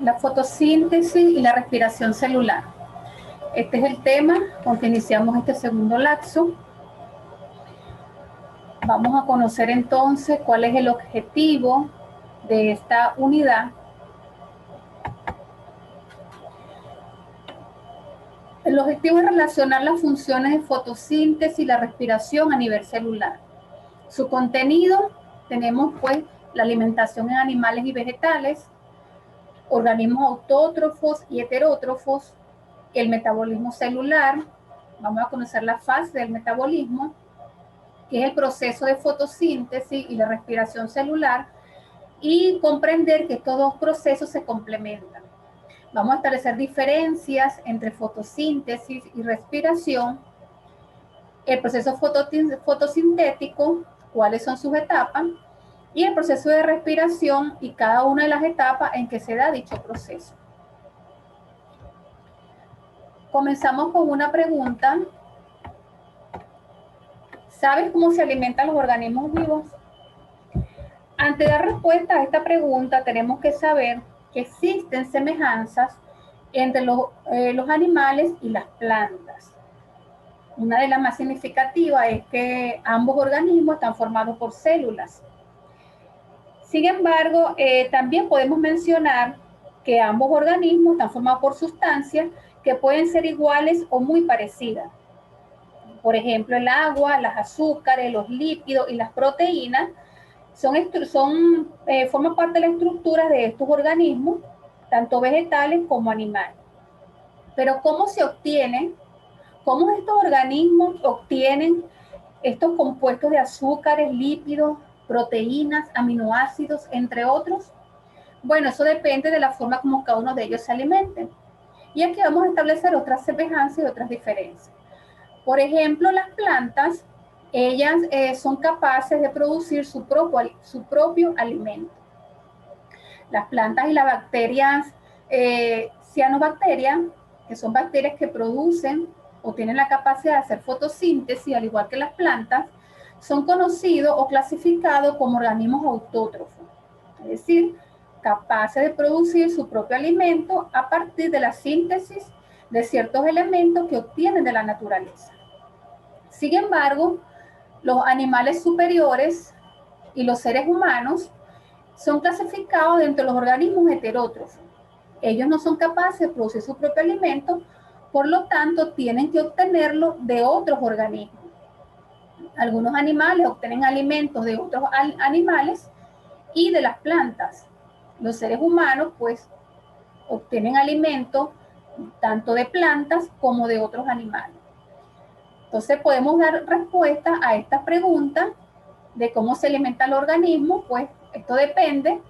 la fotosíntesis y la respiración celular. Este es el tema con que iniciamos este segundo lapso. Vamos a conocer entonces cuál es el objetivo de esta unidad. El objetivo es relacionar las funciones de fotosíntesis y la respiración a nivel celular. Su contenido, tenemos pues la alimentación en animales y vegetales, organismos autótrofos y heterótrofos, el metabolismo celular, vamos a conocer la fase del metabolismo, que es el proceso de fotosíntesis y la respiración celular, y comprender que estos dos procesos se complementan. Vamos a establecer diferencias entre fotosíntesis y respiración, el proceso fotosintético, cuáles son sus etapas, y el proceso de respiración y cada una de las etapas en que se da dicho proceso. Comenzamos con una pregunta. ¿Sabes cómo se alimentan los organismos vivos? Antes de dar respuesta a esta pregunta, tenemos que saber que existen semejanzas entre los animales y las plantas. Una de las más significativas es que ambos organismos están formados por células. Sin embargo, también podemos mencionar que ambos organismos están formados por sustancias que pueden ser iguales o muy parecidas. Por ejemplo, el agua, las azúcares, los lípidos y las proteínas forman parte de la estructura de estos organismos, tanto vegetales como animales. Pero ¿cómo se obtienen? ¿Cómo estos organismos obtienen estos compuestos de azúcares, lípidos, proteínas, aminoácidos, entre otros? Bueno, eso depende de la forma como cada uno de ellos se alimenten. Y aquí vamos a establecer otras semejanzas y otras diferencias. Por ejemplo, las plantas, ellas son capaces de producir su propio alimento. Las plantas y las bacterias, cianobacterias, que son bacterias que producen o tienen la capacidad de hacer fotosíntesis, al igual que las plantas, son conocidos o clasificados como organismos autótrofos, es decir, capaces de producir su propio alimento a partir de la síntesis de ciertos elementos que obtienen de la naturaleza. Sin embargo, los animales superiores y los seres humanos son clasificados dentro de los organismos heterótrofos. Ellos no son capaces de producir su propio alimento, por lo tanto tienen que obtenerlo de otros organismos. Algunos animales obtienen alimentos de otros animales y de las plantas. Los seres humanos pues obtienen alimentos tanto de plantas como de otros animales. Entonces podemos dar respuesta a esta pregunta de cómo se alimenta el organismo, pues esto depende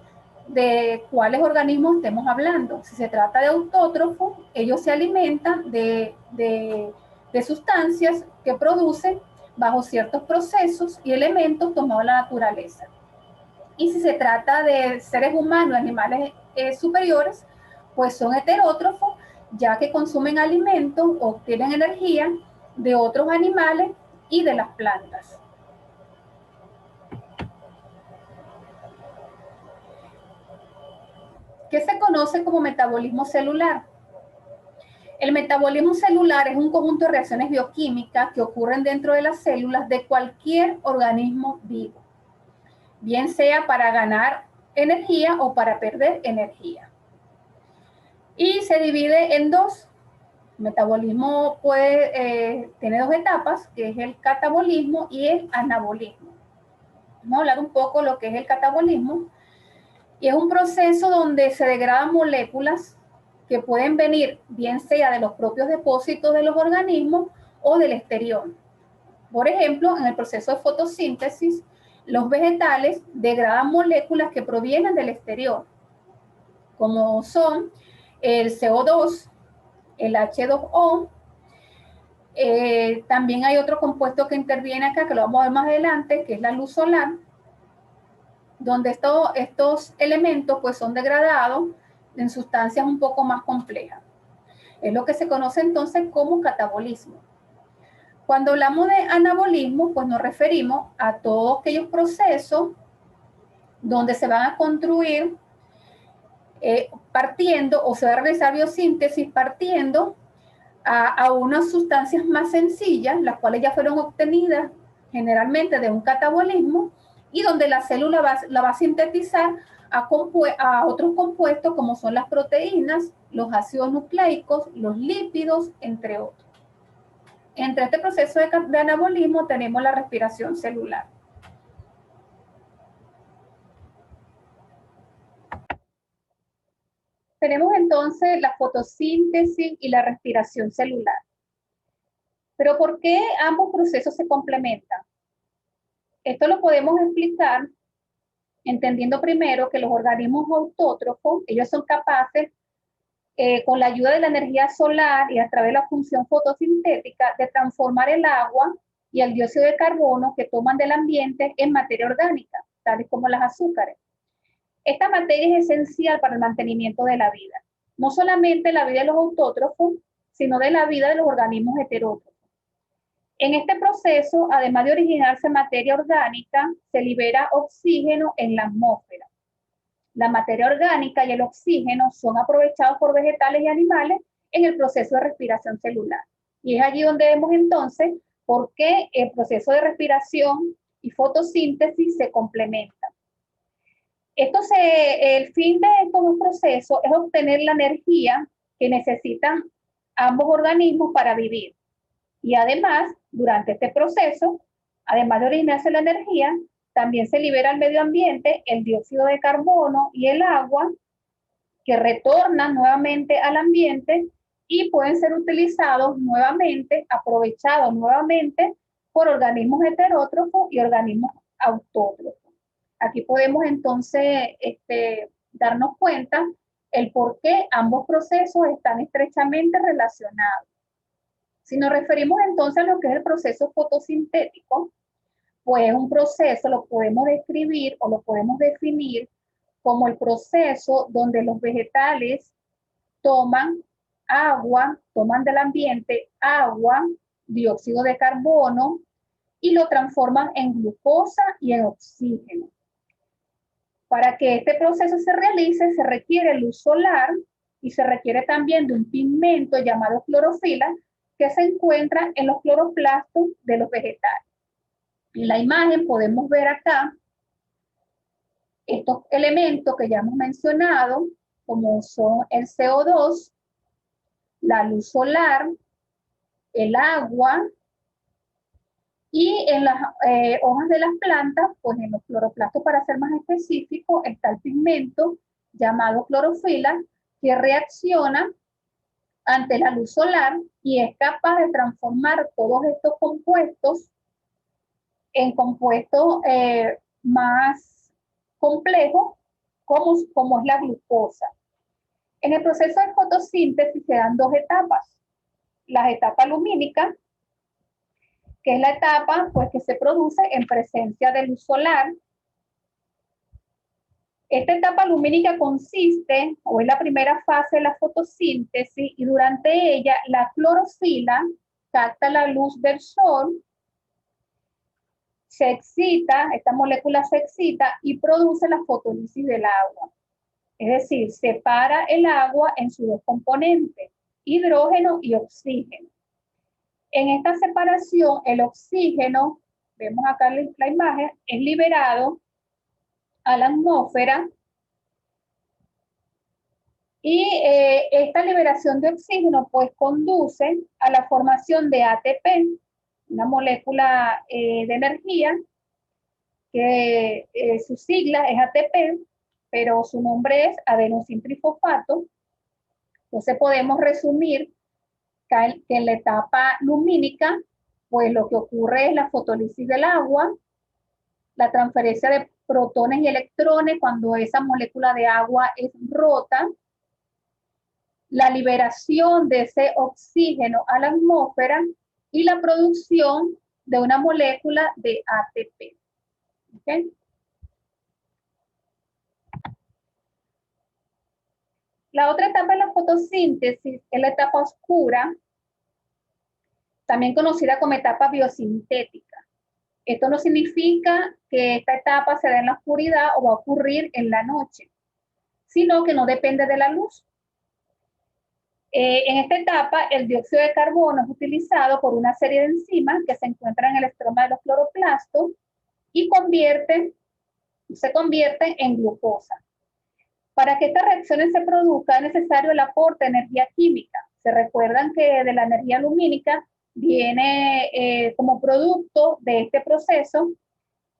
de cuáles organismos estemos hablando. Si se trata de autótrofos, ellos se alimentan de sustancias que producen bajo ciertos procesos y elementos tomados de la naturaleza. Y si se trata de seres humanos, animales superiores, pues son heterótrofos, ya que consumen alimentos o obtienen energía de otros animales y de las plantas. ¿Qué se conoce como metabolismo celular? El metabolismo celular es un conjunto de reacciones bioquímicas que ocurren dentro de las células de cualquier organismo vivo, bien sea para ganar energía o para perder energía. Y se divide en dos. El metabolismo tiene dos etapas, que es el catabolismo y el anabolismo. Vamos a hablar un poco de lo que es el catabolismo. Y es un proceso donde se degradan moléculas que pueden venir bien sea de los propios depósitos de los organismos o del exterior. Por ejemplo, en el proceso de fotosíntesis, los vegetales degradan moléculas que provienen del exterior, como son el CO2, el H2O. También hay otro compuesto que interviene acá, que lo vamos a ver más adelante, que es la luz solar, donde estos elementos pues son degradados en sustancias un poco más complejas. Es lo que se conoce entonces como catabolismo. Cuando hablamos de anabolismo, pues nos referimos a todos aquellos procesos donde se van a construir partiendo, o se va a realizar biosíntesis partiendo a unas sustancias más sencillas, las cuales ya fueron obtenidas generalmente de un catabolismo, y donde la célula la va a sintetizar a otros compuestos como son las proteínas, los ácidos nucleicos, los lípidos, entre otros. Entre este proceso de anabolismo tenemos la respiración celular. Tenemos entonces la fotosíntesis y la respiración celular. Pero ¿por qué ambos procesos se complementan? Esto lo podemos explicar entendiendo primero que los organismos autótrofos, ellos son capaces, con la ayuda de la energía solar y a través de la función fotosintética, de transformar el agua y el dióxido de carbono que toman del ambiente en materia orgánica, tales como las azúcares. Esta materia es esencial para el mantenimiento de la vida, no solamente la vida de los autótrofos, sino de la vida de los organismos heterótrofos. En este proceso, además de originarse materia orgánica, se libera oxígeno en la atmósfera. La materia orgánica y el oxígeno son aprovechados por vegetales y animales en el proceso de respiración celular. Y es allí donde vemos entonces por qué el proceso de respiración y fotosíntesis se complementan. El fin de estos dos procesos es obtener la energía que necesitan ambos organismos para vivir. Y además, durante este proceso, además de originarse la energía, también se libera al medio ambiente el dióxido de carbono y el agua, que retornan nuevamente al ambiente y pueden ser utilizados nuevamente, aprovechados nuevamente por organismos heterótrofos y organismos autótrofos. Aquí podemos entonces darnos cuenta el por qué ambos procesos están estrechamente relacionados. Si nos referimos entonces a lo que es el proceso fotosintético, pues un proceso lo podemos describir o lo podemos definir como el proceso donde los vegetales toman agua, toman del ambiente agua, dióxido de carbono y lo transforman en glucosa y en oxígeno. Para que este proceso se realice se requiere luz solar y se requiere también de un pigmento llamado clorofila que se encuentra en los cloroplastos de los vegetales. En la imagen podemos ver acá estos elementos que ya hemos mencionado, como son el CO2, la luz solar, el agua, y en las hojas de las plantas, pues en los cloroplastos, para ser más específico, está el pigmento llamado clorofila, que reacciona ante la luz solar y es capaz de transformar todos estos compuestos en compuestos más complejos, como es la glucosa. En el proceso de fotosíntesis se dan dos etapas. La etapa lumínica, que es la etapa pues, que se produce en presencia de luz solar. Esta etapa lumínica consiste, o es la primera fase de la fotosíntesis, y durante ella la clorofila capta la luz del sol, se excita, esta molécula se excita y produce la fotólisis del agua. Es decir, separa el agua en sus dos componentes, hidrógeno y oxígeno. En esta separación, el oxígeno, vemos acá la imagen, es liberado a la atmósfera y esta liberación de oxígeno pues conduce a la formación de ATP, una molécula de energía que su sigla es ATP, pero su nombre es adenosintrifosfato. Entonces podemos resumir que en la etapa lumínica, pues lo que ocurre es la fotólisis del agua, la transferencia de protones y electrones cuando esa molécula de agua es rota, la liberación de ese oxígeno a la atmósfera y la producción de una molécula de ATP. ¿Okay? La otra etapa de la fotosíntesis es la etapa oscura, también conocida como etapa biosintética. Esto no significa que esta etapa se dé en la oscuridad o va a ocurrir en la noche. sino que no depende de la luz. En esta etapa, el dióxido de carbono es utilizado por una serie de enzimas que se encuentran en el estroma de los cloroplastos y se convierte en glucosa. Para que estas reacciones se produzcan es necesario el aporte de energía química. Se recuerdan que de la energía lumínica viene como producto de este proceso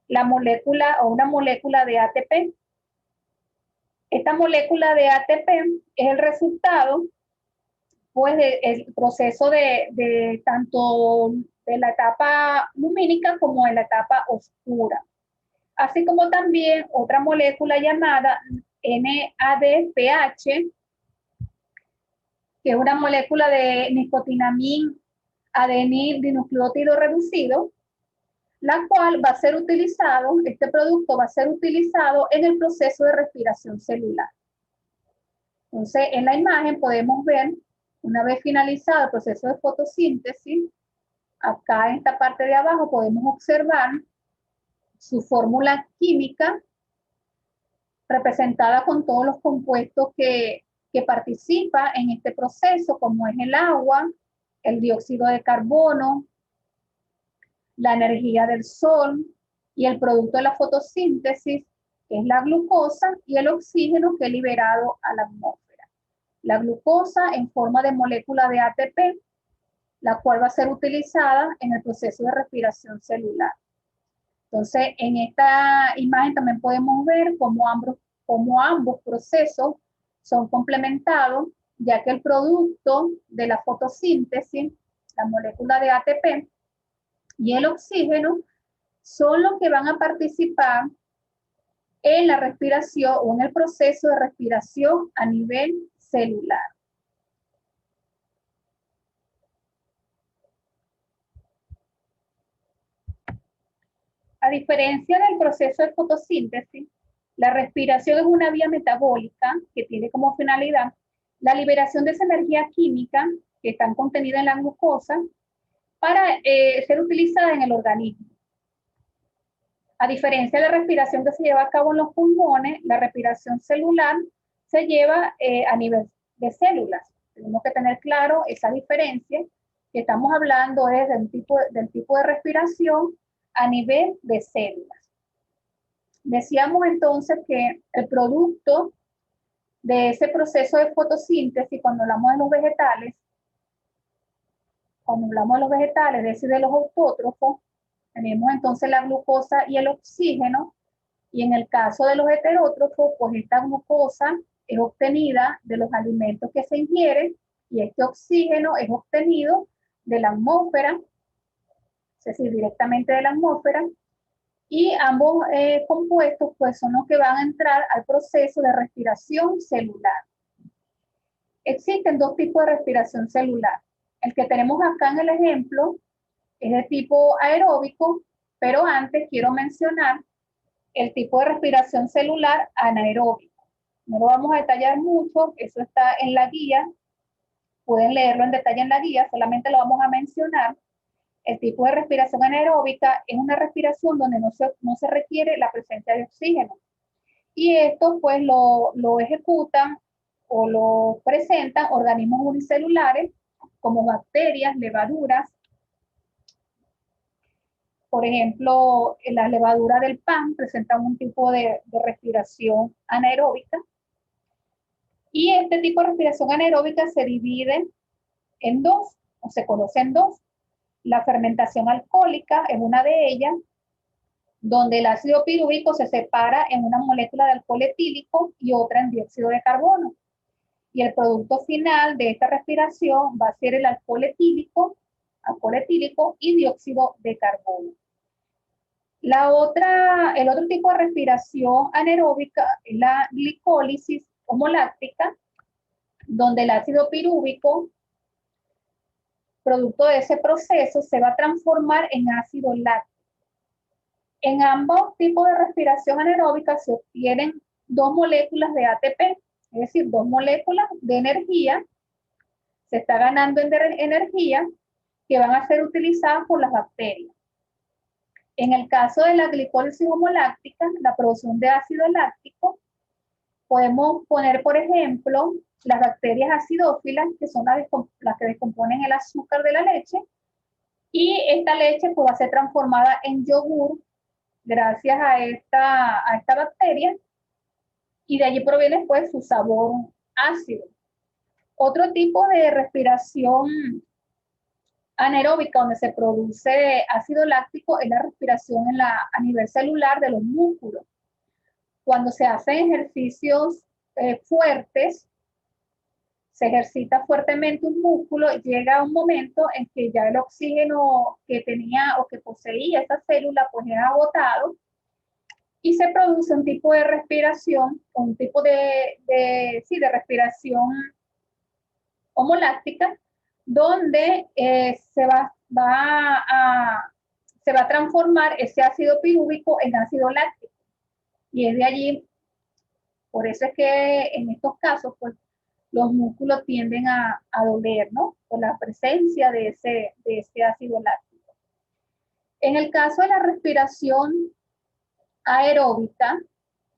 la molécula o una molécula de ATP. Esta molécula de ATP es el resultado pues del proceso de tanto de la etapa lumínica como de la etapa oscura. Así como también otra molécula llamada NADPH, que es una molécula de nicotinamina adenil dinucleótido reducido, la cual va a ser utilizado, este producto va a ser utilizado en el proceso de respiración celular. Entonces, en la imagen podemos ver, una vez finalizado el proceso de fotosíntesis, acá en esta parte de abajo podemos observar su fórmula química representada con todos los compuestos que participan en este proceso, como es el agua, el dióxido de carbono, la energía del sol y el producto de la fotosíntesis, que es la glucosa, y el oxígeno que es liberado a la atmósfera. La glucosa en forma de molécula de ATP, la cual va a ser utilizada en el proceso de respiración celular. Entonces, en esta imagen también podemos ver cómo ambos procesos son complementados, ya que el producto de la fotosíntesis, la molécula de ATP y el oxígeno, son los que van a participar en la respiración o en el proceso de respiración a nivel celular. A diferencia del proceso de fotosíntesis, la respiración es una vía metabólica que tiene como finalidad la liberación de esa energía química que está contenida en la glucosa para ser utilizada en el organismo. A diferencia de la respiración que se lleva a cabo en los pulmones, la respiración celular se lleva a nivel de células. Tenemos que tener claro esa diferencia, que estamos hablando es del tipo de respiración a nivel de células. Decíamos entonces que el producto de ese proceso de fotosíntesis, cuando hablamos de los vegetales, es decir, de los autótrofos, tenemos entonces la glucosa y el oxígeno, y en el caso de los heterótrofos, pues esta glucosa es obtenida de los alimentos que se ingieren y este oxígeno es obtenido de la atmósfera, es decir, directamente de la atmósfera, y ambos compuestos pues son los que van a entrar al proceso de respiración celular. Existen dos tipos de respiración celular. El que tenemos acá en el ejemplo es de tipo aeróbico, pero antes quiero mencionar el tipo de respiración celular anaeróbico. No lo vamos a detallar mucho, eso está en la guía, pueden leerlo en detalle en la guía, solamente lo vamos a mencionar. El tipo de respiración anaeróbica es una respiración donde no se requiere la presencia de oxígeno. Y esto pues lo ejecutan o lo presentan organismos unicelulares como bacterias, levaduras. Por ejemplo, la levadura del pan presenta un tipo de respiración anaeróbica. Y este tipo de respiración anaeróbica se divide en dos, o se conoce en dos. La fermentación alcohólica es una de ellas, donde el ácido pirúvico se separa en una molécula de alcohol etílico y otra en dióxido de carbono. Y el producto final de esta respiración va a ser el alcohol etílico y dióxido de carbono. El otro tipo de respiración anaeróbica es la glicólisis homoláctica, donde el ácido pirúvico, producto de ese proceso, se va a transformar en ácido láctico. En ambos tipos de respiración anaeróbica se obtienen dos moléculas de ATP, es decir, dos moléculas de energía. Se está ganando energía que van a ser utilizadas por las bacterias. En el caso de la glicólisis homoláctica, la producción de ácido láctico Podemos poner, por ejemplo, las bacterias acidófilas, que son las que descomponen el azúcar de la leche, y esta leche pues, va a ser transformada en yogur gracias a esta bacteria, y de allí proviene pues su sabor ácido. Otro tipo de respiración anaeróbica donde se produce ácido láctico es la respiración a nivel celular de los músculos. Cuando se hacen ejercicios fuertes, se ejercita fuertemente un músculo, llega un momento en que ya el oxígeno que tenía o que poseía esa célula pues es agotado, y se produce un tipo de respiración, un tipo de respiración homoláctica, donde se va a transformar ese ácido pirúvico en ácido láctico. Y es de allí, por eso es que en estos casos, pues, los músculos tienden a doler, ¿no? Por la presencia de ese ácido láctico. En el caso de la respiración aeróbica,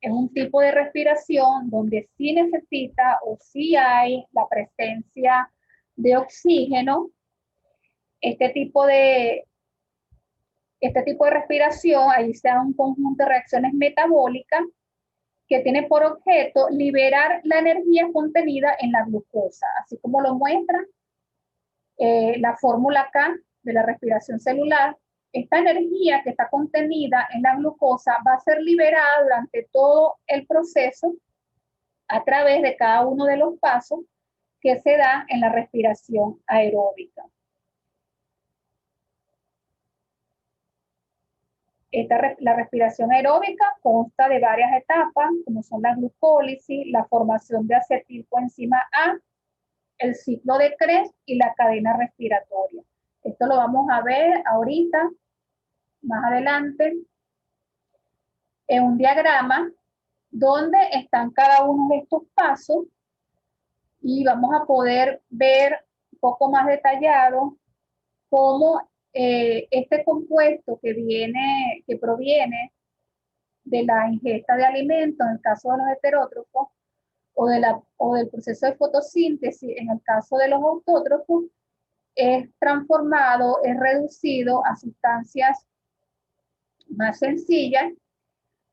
es un tipo de respiración donde sí necesita o sí hay la presencia de oxígeno. Este tipo de respiración, ahí se da un conjunto de reacciones metabólicas que tiene por objeto liberar la energía contenida en la glucosa, así como lo muestra la fórmula K de la respiración celular. Esta energía que está contenida en la glucosa va a ser liberada durante todo el proceso a través de cada uno de los pasos que se da en la respiración aeróbica. La respiración aeróbica consta de varias etapas, como son la glucólisis, la formación de acetilcoenzima A, el ciclo de Krebs y la cadena respiratoria. Esto lo vamos a ver ahorita, más adelante, en un diagrama donde están cada uno de estos pasos, y vamos a poder ver un poco más detallado cómo este compuesto que proviene de la ingesta de alimentos, en el caso de los heterótrofos, o del proceso de fotosíntesis, en el caso de los autótrofos, es transformado, es reducido a sustancias más sencillas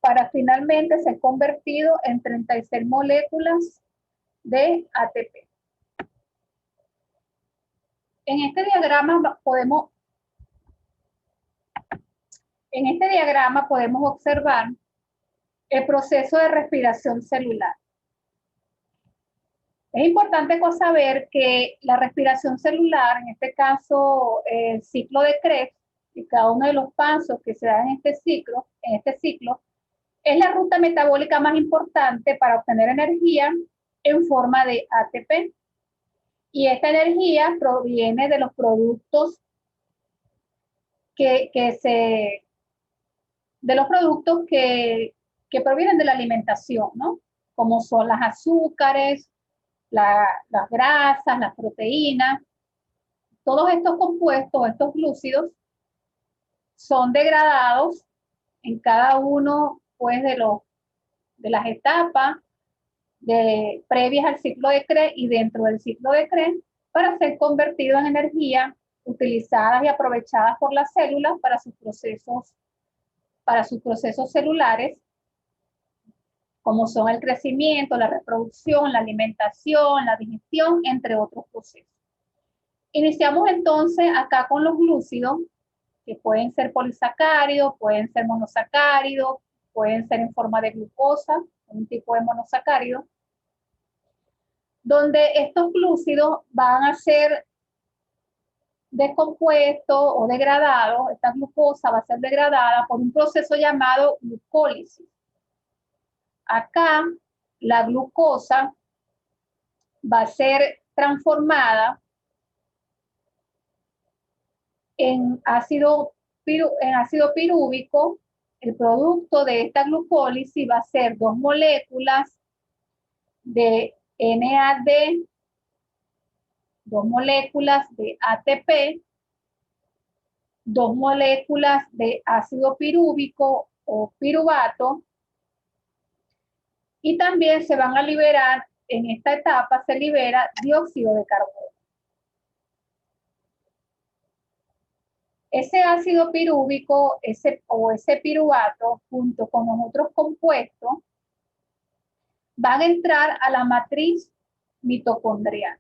para finalmente ser convertido en 36 moléculas de ATP. En este diagrama podemos observar el proceso de respiración celular. Es importante saber que la respiración celular, en este caso el ciclo de Krebs, y cada uno de los pasos que se dan en este ciclo, es la ruta metabólica más importante para obtener energía en forma de ATP. Y esta energía proviene de los productos que provienen de la alimentación, ¿no? Como son las azúcares, las grasas, las proteínas. Todos estos compuestos, estos glúcidos, son degradados en cada uno pues, de las etapas previas al ciclo de Krebs y dentro del ciclo de Krebs para ser convertidos en energía utilizadas y aprovechadas por las células para sus procesos celulares, como son el crecimiento, la reproducción, la alimentación, la digestión, entre otros procesos. Iniciamos entonces acá con los glúcidos, que pueden ser polisacáridos, pueden ser monosacáridos, pueden ser en forma de glucosa, un tipo de monosacárido, donde estos glúcidos van a ser descompuestos o degradados. Esta glucosa va a ser degradada por un proceso llamado glucólisis. Acá la glucosa va a ser transformada en ácido pirúvico. El producto de esta glucólisis va a ser 2 moléculas de NAD, 2 moléculas de ATP, 2 moléculas de ácido pirúvico o piruvato Y también se van a liberar, en esta etapa se libera dióxido de carbono. Ese ácido pirúvico ese piruvato, junto con los otros compuestos, van a entrar a la matriz mitocondrial.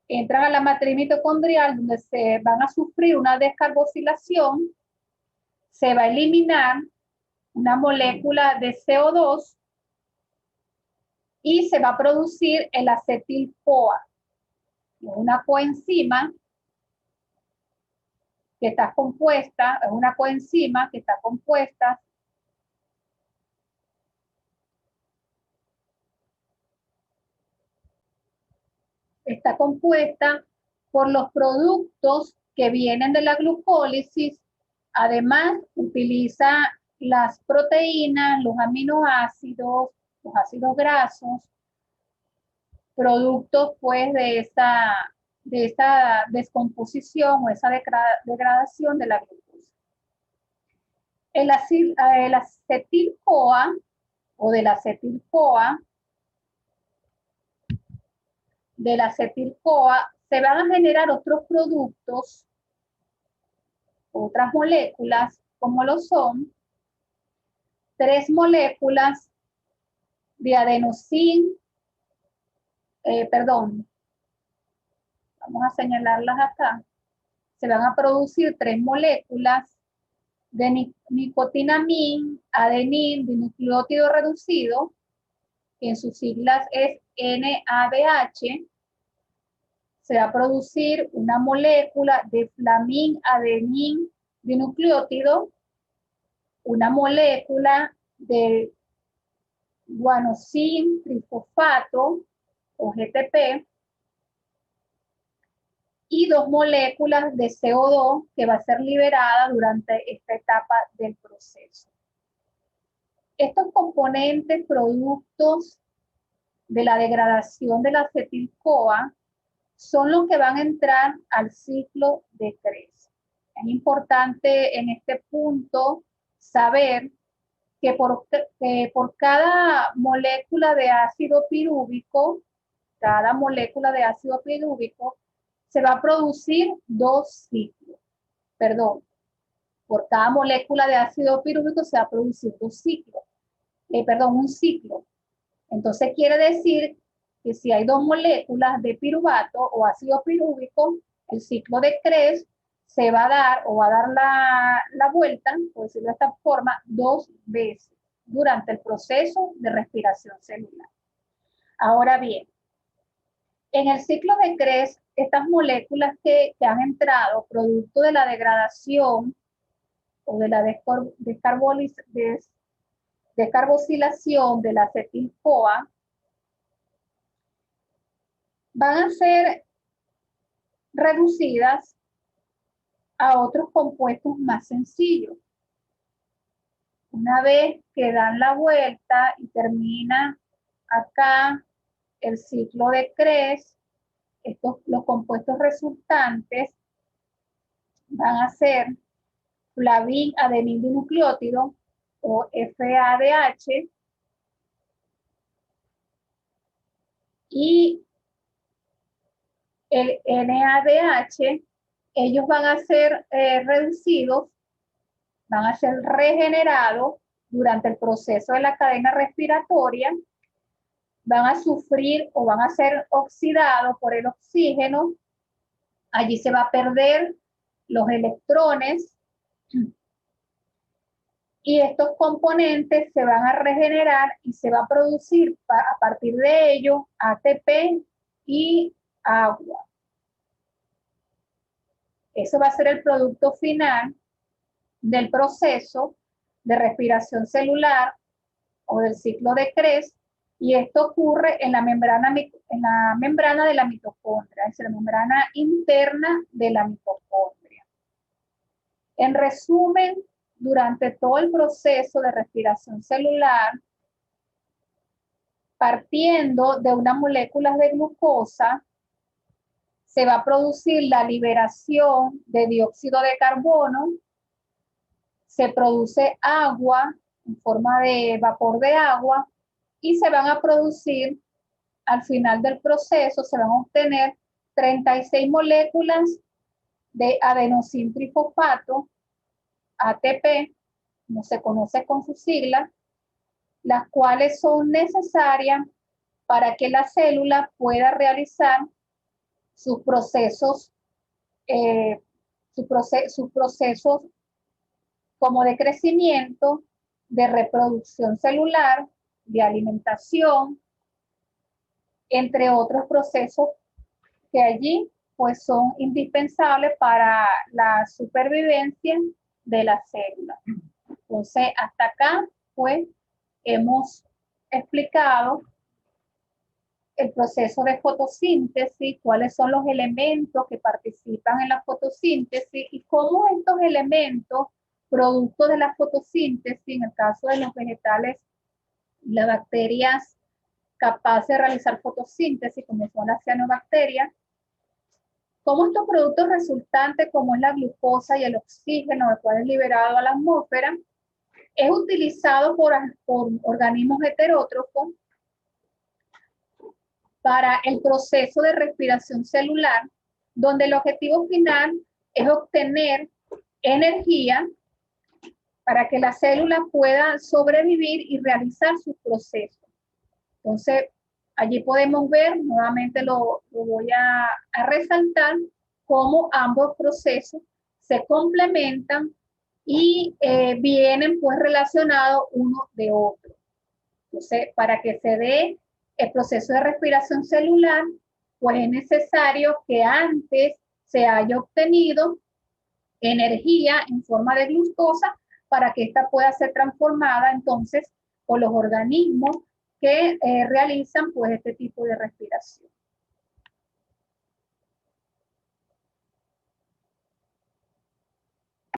Entran a la matriz mitocondrial donde se van a sufrir una descarboxilación, se va a eliminar una molécula de CO2 y se va a producir el acetil-CoA, una coenzima que está compuesta, es una coenzima que está compuesta por los productos que vienen de la glucólisis. Además, utiliza las proteínas, los aminoácidos, los ácidos grasos, productos pues de esa descomposición o esa degradación de la glucosa. El acetil-CoA o del acetil-CoA se van a generar otros productos, otras moléculas, como lo son 3 moléculas de adenosín, vamos a señalarlas acá. Se van a producir 3 moléculas de nicotinamina, adenín, dinucleótido reducido, que en sus siglas es NADH. Se va a producir una molécula de flamín, adenín, dinucleótido, una molécula de guanosin trifosfato o GTP y 2 moléculas de CO2 que va a ser liberada durante esta etapa del proceso. Estos componentes, productos de la degradación del acetil-CoA, son los que van a entrar al ciclo de Krebs. Es importante en este punto saber que por cada molécula de ácido pirúvico, se va a producir 2 ciclos. Perdón, por cada molécula de ácido pirúvico se va a producir un ciclo. Entonces quiere decir que si hay 2 moléculas de piruvato o ácido pirúvico, el ciclo de Krebs se va a dar o va a dar la vuelta, por decirlo de esta forma, 2 veces durante el proceso de respiración celular. Ahora bien, en el ciclo de Krebs, estas moléculas que han entrado producto de la degradación o de la descarboxilación del acetil-CoA, van a ser reducidas a otros compuestos más sencillos. Una vez que dan la vuelta y termina acá el ciclo de Krebs, los compuestos resultantes van a ser flavin adenín dinucleótido o FADH y el NADH. Ellos van a ser reducidos, van a ser regenerados durante el proceso de la cadena respiratoria, van a sufrir o van a ser oxidados por el oxígeno. Allí se va a perder los electrones y estos componentes se van a regenerar y se va a producir a partir de ello ATP y agua. Eso va a ser el producto final del proceso de respiración celular o del ciclo de Krebs, y esto ocurre en la membrana de la mitocondria, es decir, la membrana interna de la mitocondria. En resumen, durante todo el proceso de respiración celular, partiendo de unas moléculas de glucosa, se va a producir la liberación de dióxido de carbono, se produce agua en forma de vapor de agua y se van a producir, al final del proceso, se van a obtener 36 moléculas de adenosíntrifosfato, ATP, como se conoce con sus siglas, las cuales son necesarias para que la célula pueda realizar sus procesos, sus procesos como de crecimiento, de reproducción celular, de alimentación, entre otros procesos que allí pues son indispensables para la supervivencia de la célula. Entonces, hasta acá pues hemos explicado el proceso de fotosíntesis, cuáles son los elementos que participan en la fotosíntesis y cómo estos elementos, producto de la fotosíntesis, en el caso de los vegetales, las bacterias capaces de realizar fotosíntesis, como son las cianobacterias, cómo estos productos resultantes, como es la glucosa y el oxígeno, el cual es liberado a la atmósfera, es utilizado por organismos heterótrofos para el proceso de respiración celular, donde el objetivo final es obtener energía para que la célula pueda sobrevivir y realizar sus procesos. Entonces, allí podemos ver, nuevamente lo voy a resaltar, cómo ambos procesos se complementan y vienen pues relacionados uno de otro. Entonces, para que se dé el proceso de respiración celular, pues es necesario que antes se haya obtenido energía en forma de glucosa para que ésta pueda ser transformada entonces por los organismos que realizan pues este tipo de respiración.